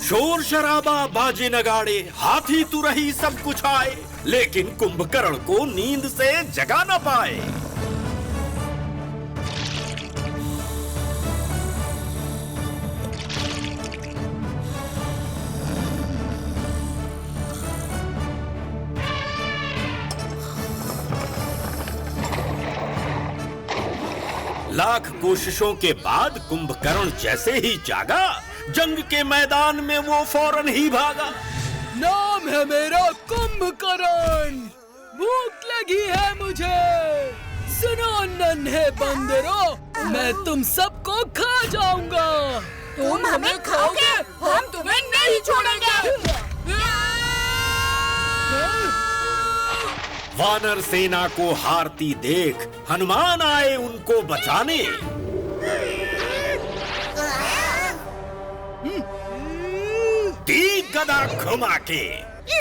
शोर शराबा बाजे नगाड़े हाथी तुरही सब कुछ आए, लेकिन कुंभकर्ण को नींद से जगा न पाए। लाख कोशिशों के बाद कुंभकर्ण जैसे ही जागा, जंग के मैदान में वो फौरन ही भागा। नाम है मेरा कुंभकर्ण, भूख लगी है मुझे। सुनो नन्हे बंदरों, मैं तुम सबको खा जाऊंगा। तुम हमें खाओगे, हम तुम्हें नहीं छोड़ेंगे। वानर सेना को हारती देख हनुमान आए उनको बचाने। दी गदा घुमा के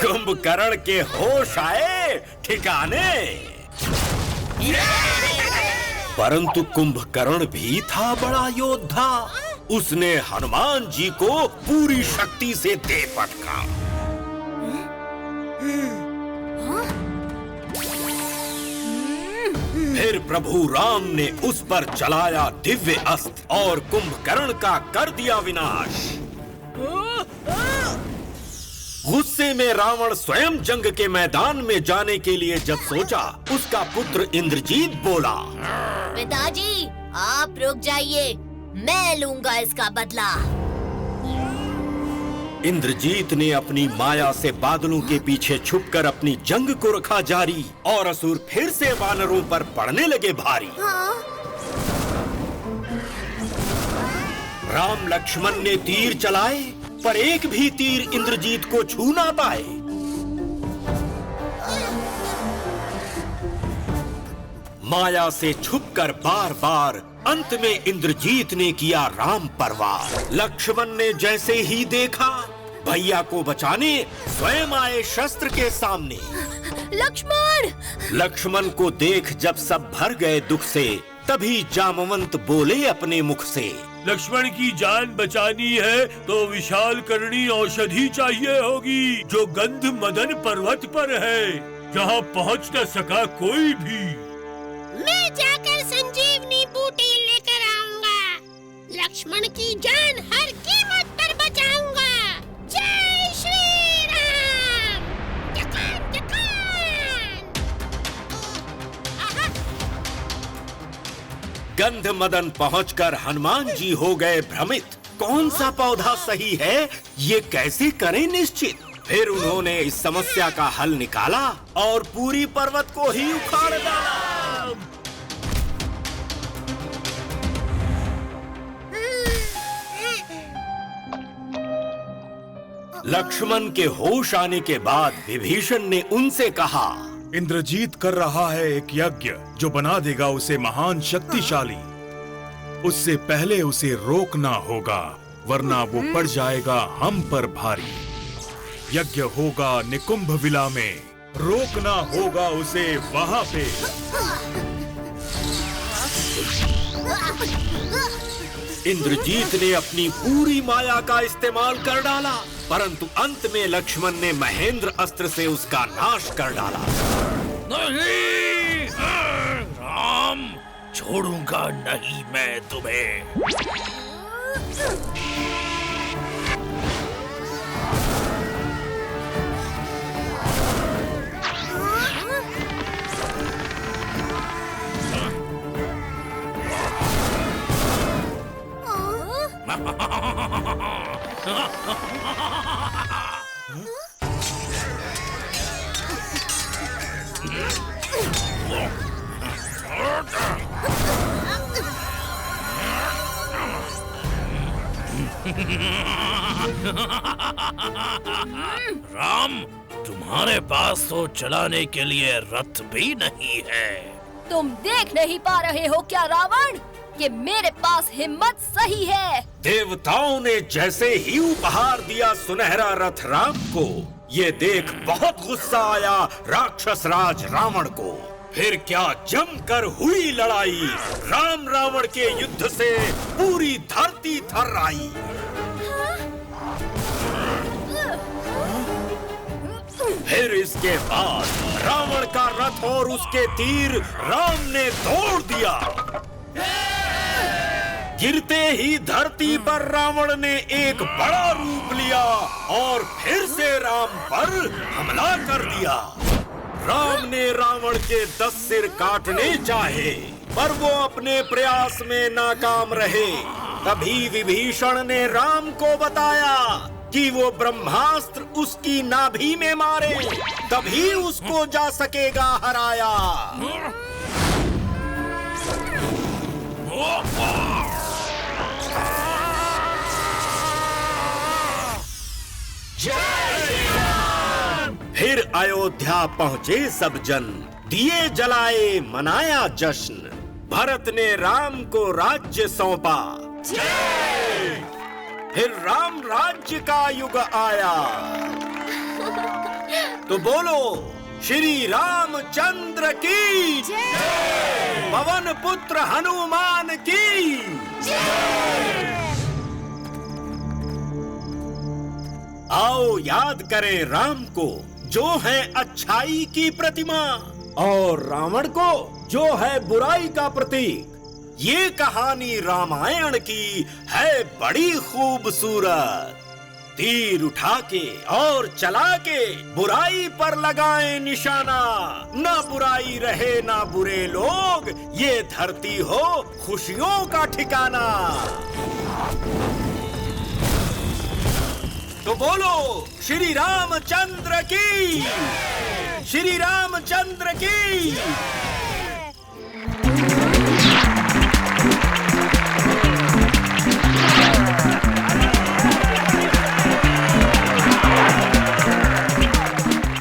कुंभकर्ण के होश आए ठिकाने। परंतु कुंभकर्ण भी था बड़ा योद्धा, उसने हनुमान जी को पूरी शक्ति से दे पटका। फिर प्रभु राम ने उस पर चलाया दिव्य अस्त्र और कुंभकर्ण का कर दिया विनाश। गुस्से में रावण स्वयं जंग के मैदान में जाने के लिए जब सोचा, उसका पुत्र इंद्रजीत बोला, पिताजी आप रुक जाइए, मैं लूंगा इसका बदला। इंद्रजीत ने अपनी माया से बादलों के पीछे छुपकर अपनी जंग को रखा जारी और असुर फिर से वानरों पर पड़ने लगे भारी। राम लक्ष्मण ने तीर चलाए, पर एक भी तीर इंद्रजीत को छू ना पाए। माया से छुपकर बार बार अंत में इंद्रजीत ने किया राम पर वार। लक्ष्मण ने जैसे ही देखा, भैया को बचाने स्वयं आए शस्त्र के सामने। लक्ष्मण को देख जब सब भर गए दुख से, तभी जामवंत बोले अपने मुख से, लक्ष्मण की जान बचानी है तो विशाल करणी औषधि चाहिए होगी, जो गंध मदन पर्वत पर है, जहाँ पहुँच न सका कोई भी। मैं जाकर संजीवनी बूटी लेकर आऊंगा, लक्ष्मण की जान हर कीमत पर बचाऊंगा। जय श्री राम। जकान जकान। गंध मदन पहुंचकर हनुमान जी हो गए भ्रमित। कौन सा पौधा सही है, ये कैसे करें निश्चित। फिर उन्होंने इस समस्या का हल निकाला और पूरी पर्वत को ही उखाड़ डाला। लक्ष्मण के होश आने के बाद विभीषण ने उनसे कहा, इंद्रजीत कर रहा है एक यज्ञ जो बना देगा उसे महान शक्तिशाली। उससे पहले उसे रोकना होगा, वरना वो पड़ जाएगा हम पर भारी। यज्ञ होगा निकुंभ विला में, रोकना होगा उसे वहां पे। इंद्रजीत ने अपनी पूरी माया का इस्तेमाल कर डाला, परंतु अंत में लक्ष्मण ने महेंद्र अस्त्र से उसका नाश कर डाला। नहीं राम, छोड़ूंगा नहीं मैं तुम्हें। राम, तुम्हारे पास तो चलाने के लिए रथ भी नहीं है। तुम देख नहीं पा रहे हो क्या रावण, कि मेरे पास हिम्मत सही है। देवताओं ने जैसे ही उपहार दिया सुनहरा रथ राम को, ये देख बहुत गुस्सा आया राक्षस राज रावण को। फिर क्या जमकर हुई लड़ाई, राम रावण के युद्ध से पूरी धरती थर्राई। फिर इसके बाद रावण का रथ और उसके तीर राम ने तोड़ दिया। गिरते ही धरती पर रावण ने एक बड़ा रूप लिया और फिर से राम पर हमला कर दिया। राम ने रावण के 10 सिर काटने चाहे, पर वो अपने प्रयास में नाकाम रहे। तभी विभीषण ने राम को बताया कि वो ब्रह्मास्त्र उसकी नाभि में मारे, तभी उसको जा सकेगा हराया। फिर अयोध्या पहुँचे सब जन, दिए जलाए मनाया जश्न। भरत ने राम को राज्य सौंपा, फिर राम राज्य का युग आया। तो बोलो श्री रामचंद्र की जय, पवन पुत्र हनुमान की जय। आओ याद करें राम को, जो है अच्छाई की प्रतिमा, और रावण को, जो है बुराई का प्रतीक। ये कहानी रामायण की है बड़ी खूबसूरत। तीर उठा के और चला के बुराई पर लगाएं निशाना। ना बुराई रहे ना बुरे लोग, ये धरती हो खुशियों का ठिकाना। तो बोलो श्री रामचंद्र की, श्री रामचंद्र की।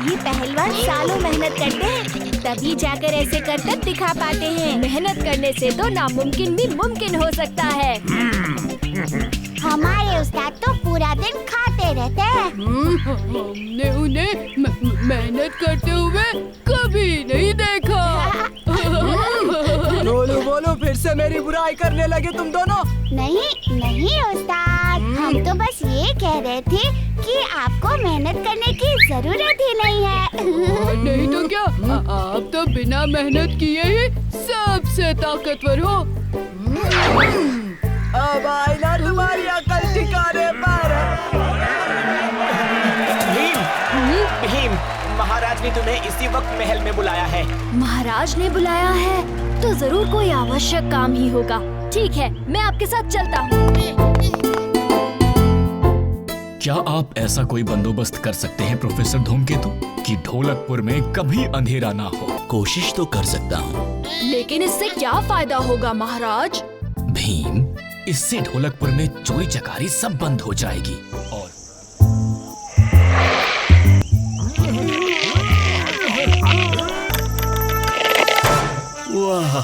ये पहलवान सालों मेहनत करते हैं, तभी जाकर ऐसे करतब दिखा पाते हैं। मेहनत करने से तो नामुमकिन भी मुमकिन हो सकता है। हमारे उस्ताद तो पूरा दिन खाते रहते हैं। हमने उन्हें मेहनत करते हुए कभी नहीं देखा। बोलो बोलो, फिर से मेरी बुराई करने लगे तुम दोनों। नहीं नहीं उस्ताद, हम तो बस ये कह रहे थे कि आपको मेहनत करने की जरूरत ही नहीं है। नहीं तो क्या, आप तो बिना मेहनत किए ही सबसे ताकतवर हो। अब आई ना तुम्हारी अकल ठिकाने पर। भीम, महाराज ने तुम्हें इसी वक्त महल में बुलाया है। महाराज ने बुलाया है तो जरूर कोई आवश्यक काम ही होगा। ठीक है, मैं आपके साथ चलता हूँ। क्या आप ऐसा कोई बंदोबस्त कर सकते हैं प्रोफेसर धूमकेतु कि ढोलकपुर में कभी अंधेरा ना हो? कोशिश तो कर सकता हूँ, लेकिन इससे क्या फायदा होगा महाराज? भीम, इससे ढोलकपुर में चोरी चकारी सब बंद हो जाएगी। और वाह,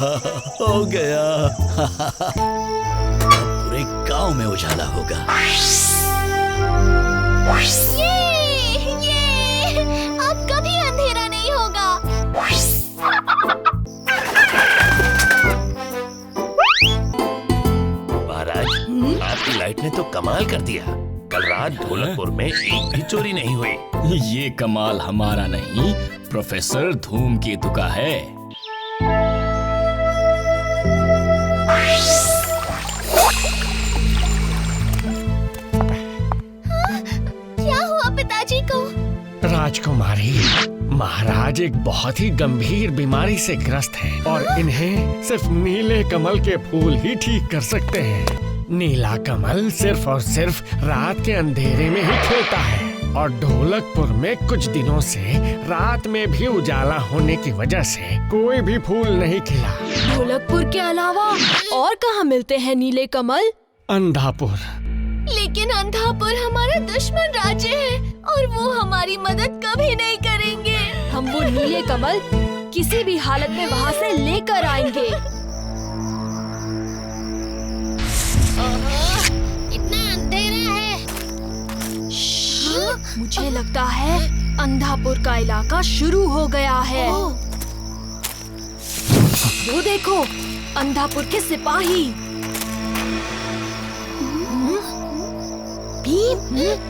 हो गया। पूरे गांव में उजाला होगा। ये अब कभी अंधेरा नहीं होगा। महाराज, आपकी लाइट ने तो कमाल कर दिया। कल रात ढोलकपुर में एक भी चोरी नहीं हुई। ये कमाल हमारा नहीं, प्रोफेसर धूमकेतु का है। क्या हुआ पिताजी को? राजकुमारी, महाराज एक बहुत ही गंभीर बीमारी से ग्रस्त हैं और इन्हें सिर्फ नीले कमल के फूल ही ठीक कर सकते हैं। नीला कमल सिर्फ और सिर्फ रात के अंधेरे में ही खिलता है और ढोलकपुर में कुछ दिनों से रात में भी उजाला होने की वजह से कोई भी फूल नहीं खिला। ढोलकपुर के अलावा और कहाँ मिलते हैं नीले कमल? अंधापुर। लेकिन अंधापुर हमारा दुश्मन राज्य है और वो हमारी मदद कभी नहीं करेंगे। हम वो नीले कमल किसी भी हालत में वहाँ से लेकर आएंगे। इतना अंधेरा है। मुझे लगता है अंधापुर का इलाका शुरू हो गया है। वो देखो, अंधापुर के सिपाही। भीम,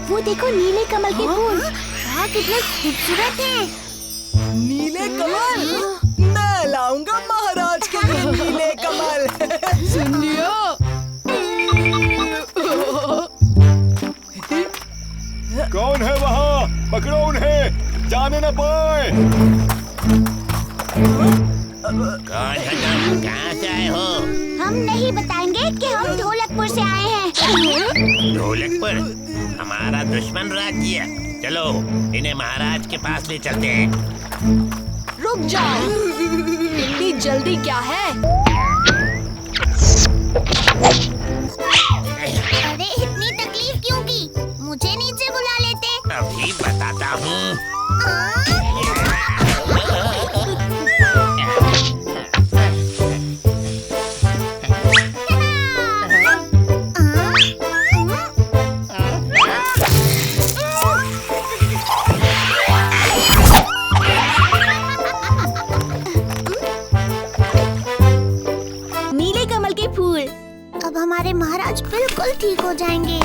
वो देखो नीले कमल के फूल। वाह कितने खूबसूरत हैं। नीले कमल, मैं लाऊंगा महाराज के लिए नीले कमल। सुन लिया? कौन है वहाँ? पकड़ो उन्हें, जाने न पाए। कौन है तुम? कहाँ से आए हो? हम नहीं बताएंगे कि हम ढोलकपुर से आए हैं। ढोलकपुर हमारा दुश्मन राज्य है। चलो इन्हें महाराज के पास ले चलते हैं। रुक जाओ, इतनी जल्दी क्या है? अरे इतनी तकलीफ क्यों की? मुझे नीचे बुला लेते। अभी बताता हूँ। नीले कमल के फूल, अब हमारे महाराज बिल्कुल ठीक हो जाएंगे।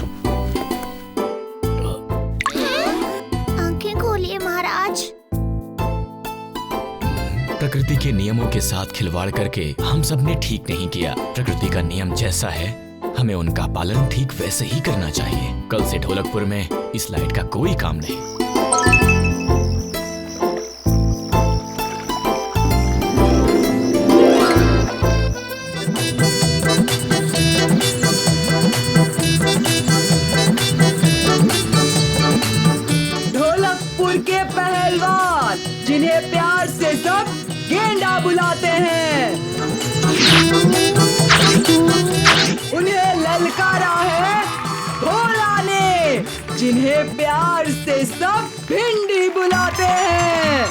आंखें खोलिए महाराज। प्रकृति के नियमों के साथ खिलवाड़ करके हम सब ने ठीक नहीं किया। प्रकृति का नियम जैसा है, हमें उनका पालन ठीक वैसे ही करना चाहिए। कल से ढोलकपुर में इस लाइट का कोई काम नहीं। ढोलकपुर के पहलवान, जिन्हें प्यार से सब गेंडा बुलाते हैं, उन्हें ललकारा है भोला ने, जिन्हें प्यार से सब भिंडी बुलाते हैं।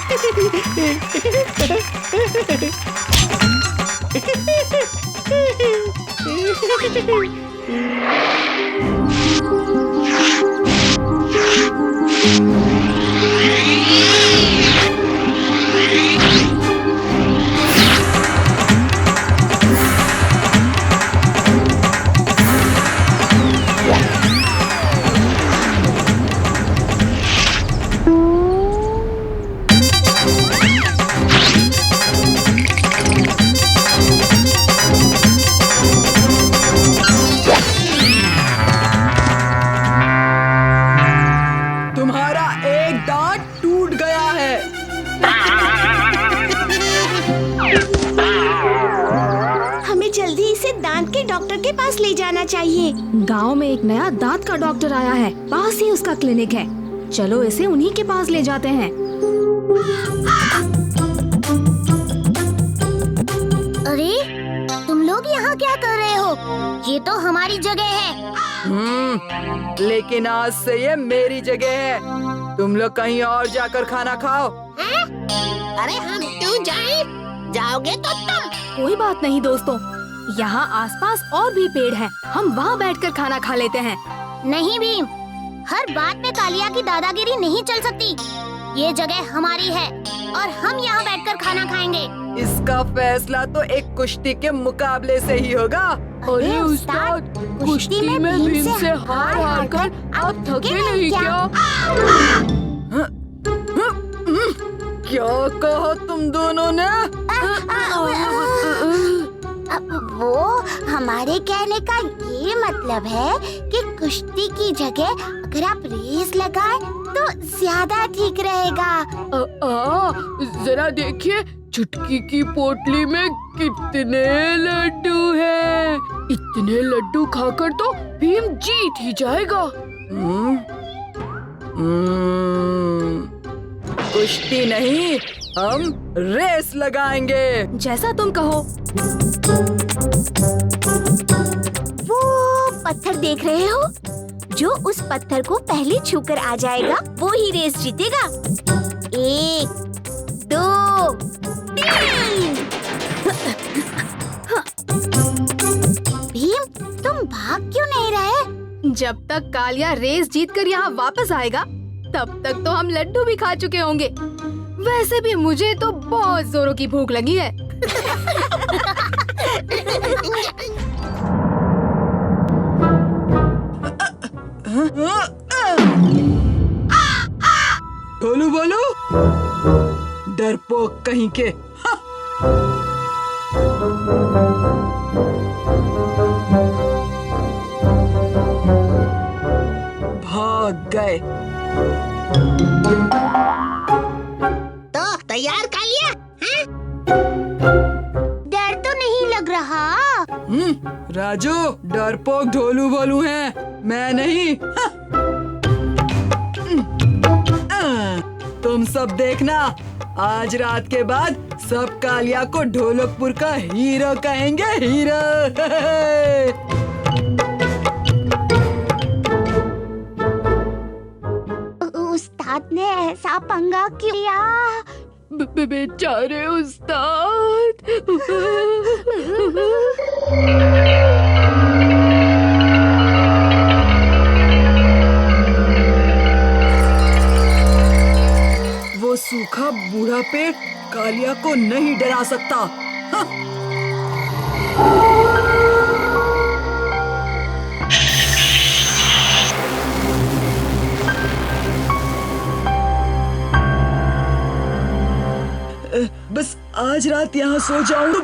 तुम्हारा एक दांत टूट गया है। हमें जल्दी इसे दांत के डॉक्टर के पास ले जाना चाहिए। गांव में एक नया दांत का डॉक्टर आया है, पास ही उसका क्लिनिक है। चलो इसे उन्हीं के पास ले जाते हैं। अरे तुम लोग यहाँ क्या कर रहे हो? ये तो हमारी जगह है। लेकिन आज से ये मेरी जगह है। तुम लोग कहीं और जाकर खाना खाओ। अरे हम क्यों जाएं? जाओगे तो तुम। कोई बात नहीं दोस्तों, यहाँ आसपास और भी पेड़ हैं। हम वहाँ बैठकर खाना खा लेते हैं। नहीं भीम, हर बात में कालिया की दादागिरी नहीं चल सकती। ये जगह हमारी है और हम यहाँ बैठकर खाना खाएंगे। इसका फैसला तो एक कुश्ती के मुकाबले से ही होगा। अरे उस्ताद, कुश्ती में भीम से हार कर आप थके नहीं क्या? क्या कहा तुम दोनों ने? वो हमारे कहने का ये मतलब है कि कुश्ती की जगह अगर आप रेस लगाएं तो ज्यादा ठीक रहेगा। जरा देखिए, चुटकी की पोटली में कितने लड्डू हैं। इतने लड्डू खाकर तो भीम जीत ही जाएगा। कुश्ती नहीं, हम रेस लगाएंगे। जैसा तुम कहो। वो पत्थर देख रहे हो? जो उस पत्थर को पहले छूकर आ जाएगा वो ही रेस जीतेगा। 1, 2, 3। भीम, तुम भाग क्यों नहीं रहे? जब तक कालिया रेस जीतकर यहाँ वापस आएगा तब तक तो हम लड्डू भी खा चुके होंगे। वैसे भी मुझे तो बहुत जोरों की भूख लगी है। ढोलू बोलू, डरपोक कहीं के। हाँ। भाग गए। तो तैयार कालिया? डर तो नहीं लग रहा। राजू, डरपोक ढोलू बोलू हैं, मैं नहीं। हाँ। तुम सब देखना, आज रात के बाद सब कालिया को ढोलकपुर का हीरो कहेंगे, हीरो। उस्ताद ने ऐसा पंगा किया। बेचारे उस्ताद। वो सूखा बूढ़ा पेड़ कालिया को नहीं डरा सकता। हाँ। बस आज रात यहाँ सो जाऊं तो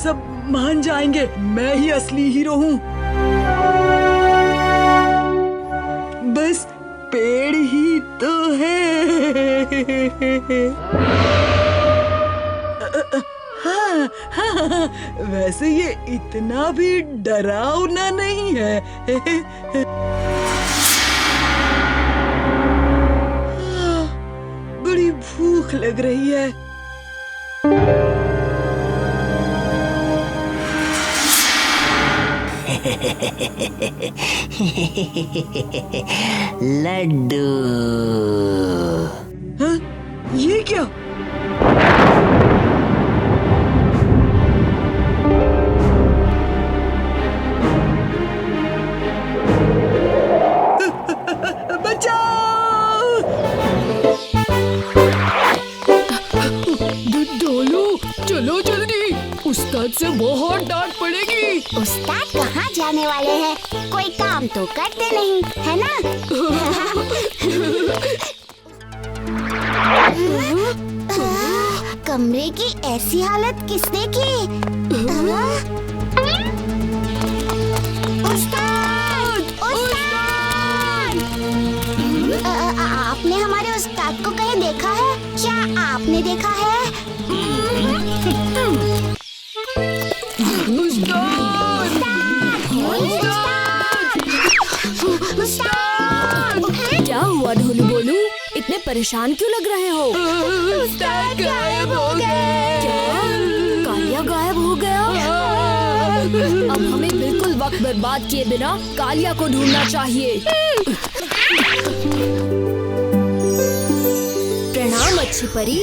सब मान जाएंगे मैं ही असली हीरो हूँ। बस पेड़ ही तो है। हाँ, हाँ, वैसे ये इतना भी डरावना नहीं है। बड़ी भूख लग रही है। लड्डू। हाँ? ये क्या? चलो जल्दी, उस्ताद से बहुत डांट पड़ेगी। उस्ताद कहाँ जाने वाले हैं? कोई काम तो करते नहीं, है ना? कमरे की ऐसी हालत किसने की? उस्ताद! उस्ताद! आपने हमारे उस्ताद को कहीं देखा है? क्या आपने देखा है? क्या हुआ ढोलू बोलू? इतने परेशान क्यों लग रहे हो? उस्ताद गायब हो गए। क्या? कालिया गायब हो गया? अब हमें बिल्कुल वक्त बर्बाद किए बिना कालिया को ढूंढना चाहिए। प्रणाम अच्छी परी।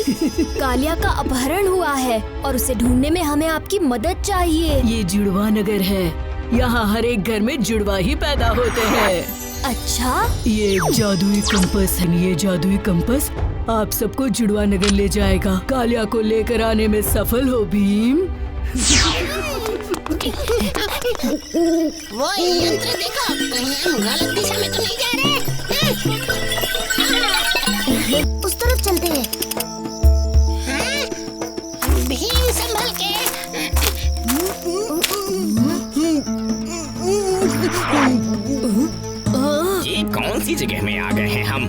कालिया का अपहरण हुआ है और उसे ढूंढने में हमें आपकी मदद चाहिए। ये जुड़वा नगर है, यहाँ हर एक घर में जुड़वा ही पैदा होते हैं। अच्छा? ये जादुई कंपास है। ये जादुई कंपास आप सबको जुड़वा नगर ले जाएगा। कालिया को लेकर आने में सफल हो भीम। वो यंत्र देखो, कहीं हम गलत दिशा में तो नहीं जा रहे? उस तरफ चलते हैं। भीम संभल के। ये कौन सी जगह में आ गए हैं हम?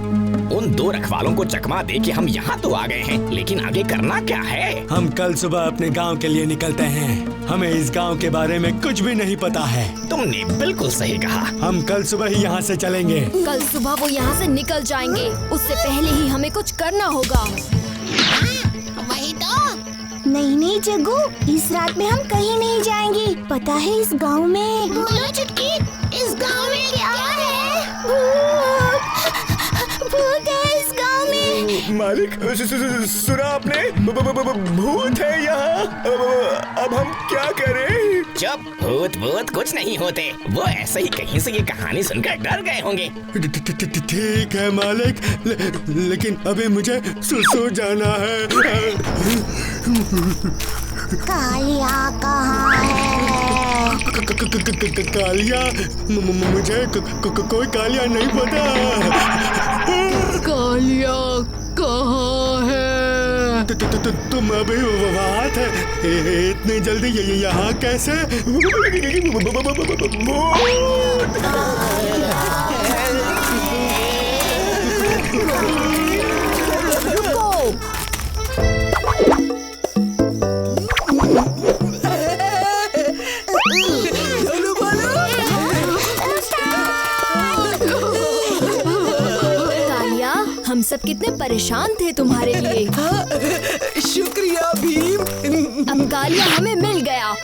उन दो रखवालों को चकमा दे के हम यहाँ तो आ गए हैं, लेकिन आगे करना क्या है? हम कल सुबह अपने गांव के लिए निकलते हैं। हमें इस गांव के बारे में कुछ भी नहीं पता है। तुमने बिल्कुल सही कहा। हम कल सुबह ही यहाँ से चलेंगे। कल सुबह वो यहाँ से निकल जाएंगे, उससे पहले ही हमें कुछ करना होगा। वही तो। नहीं नहीं जग्गू, इस रात में हम कहीं नहीं जाएंगे। पता है इस गांव में। बोलो चुटकी, इस गांव में क्या है? भूत है इस गांव में। मालिक, सुना आपने? भूत है यहाँ। अब हम क्या करें? जब भूत भूत कुछ नहीं होते, वो ऐसे ही कहीं से ये कहानी सुनकर डर गए होंगे। ठीक है मालिक, लेकिन अभी मुझे सो जाना है। कालिया कहाँ है? कालिया? मुझे कोई कालिया नहीं पता। तुम अभी वहाँ थे, इतनी जल्दी यहाँ कैसे? हम सब कितने परेशान थे तुम्हारे लिए। शुक्रिया भीम। अब कालिया हमें मिल गया।